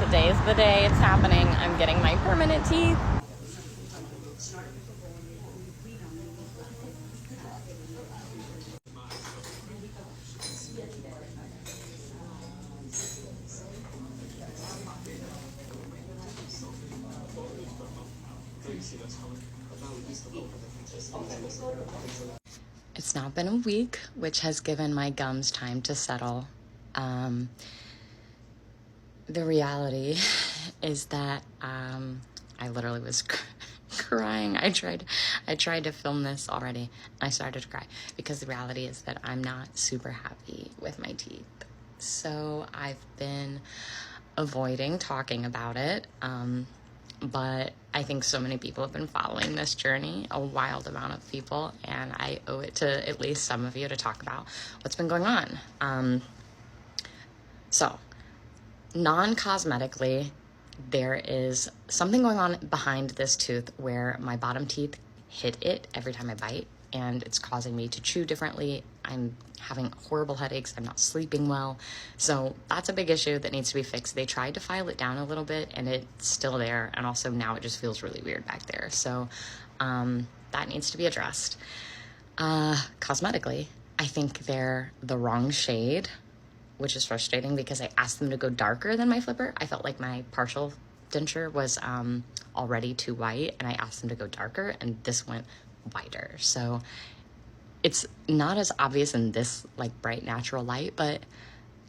Today's the day it's happening. I'm getting my permanent teeth. It's now been a week, which has given my gums time to settle. The reality is that I literally was crying. I tried to film this already, and I started to cry because the reality is that I'm not super happy with my teeth. So I've been avoiding talking about it. But I think so many people have been following this journey, a wild amount of people, and I owe it to at least some of you to talk about what's been going on. So, non-cosmetically, there is something going on behind this tooth where my bottom teeth hit it every time I bite, and it's causing me to chew differently. I'm having horrible headaches. I'm not sleeping well. So that's a big issue that needs to be fixed. They tried to file it down a little bit, and it's still there. And also now it just feels really weird back there. So that needs to be addressed. Cosmetically, I think they're the wrong shade, which is frustrating because I asked them to go darker than my flipper. I felt like my partial denture was already too white, and I asked them to go darker, and this went whiter. So it's not as obvious in this like bright natural light, but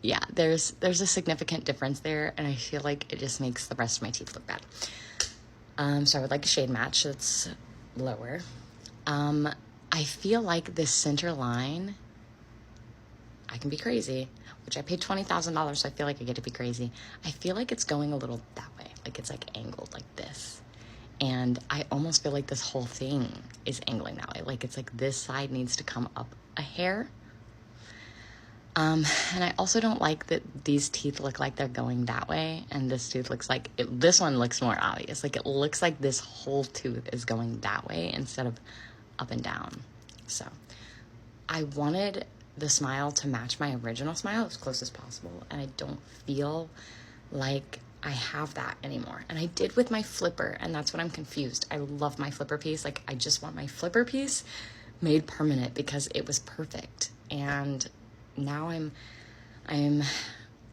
yeah, there's a significant difference there, and I feel like it just makes the rest of my teeth look bad. So I would like a shade match that's lower. I feel like this center line, I can be crazy, which I paid $20,000, so I feel like I get to be crazy. I feel like it's going a little that way, like it's like angled like this. And I almost feel like this whole thing is angling that way. Like it's like this side needs to come up a hair. And I also don't like that these teeth look like they're going that way, and this tooth looks like, this one looks more obvious. Like it looks like this whole tooth is going that way instead of up and down. So I wanted the smile to match my original smile as close as possible, and I don't feel like I have that anymore. And I did with my flipper, and that's what I'm confused. I love my flipper piece. Like I just want my flipper piece made permanent because it was perfect. And now I'm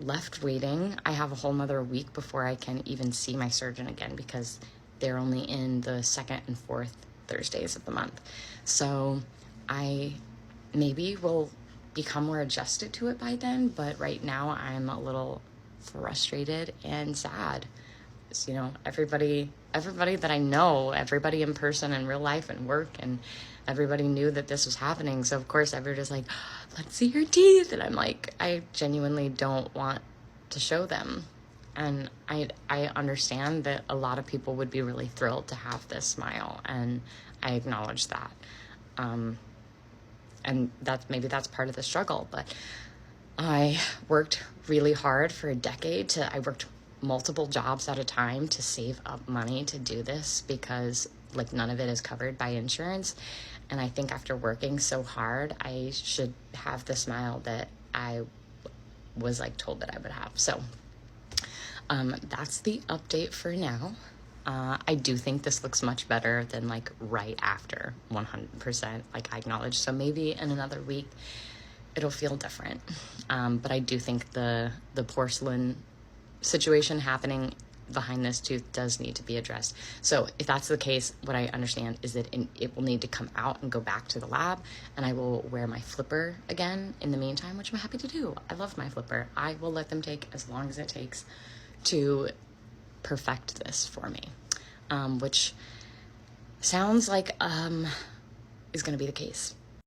left waiting. I have a whole nother week before I can even see my surgeon again because they're only in the second and fourth Thursdays of the month. So I maybe will become more adjusted to it by then, but right now I'm a little frustrated and sad. Because, you know, everybody that I know, everybody in person in real life and work, and everybody knew that this was happening. So of course everybody's like, let's see your teeth. And I'm like, I genuinely don't want to show them. And I understand that a lot of people would be really thrilled to have this smile, and I acknowledge that. And that's part of the struggle, but I worked really hard for a decade I worked multiple jobs at a time to save up money to do this because like none of it is covered by insurance. And I think after working so hard, I should have the smile that I was like told that I would have. So that's the update for now. I do think this looks much better than like right after 100%, like I acknowledge. So maybe in another week, it'll feel different. But I do think the porcelain situation happening behind this tooth does need to be addressed. So if that's the case, what I understand is that it will need to come out and go back to the lab, and I will wear my flipper again in the meantime, which I'm happy to do. I love my flipper. I will let them take as long as it takes to perfect this for me, which sounds like is going to be the case.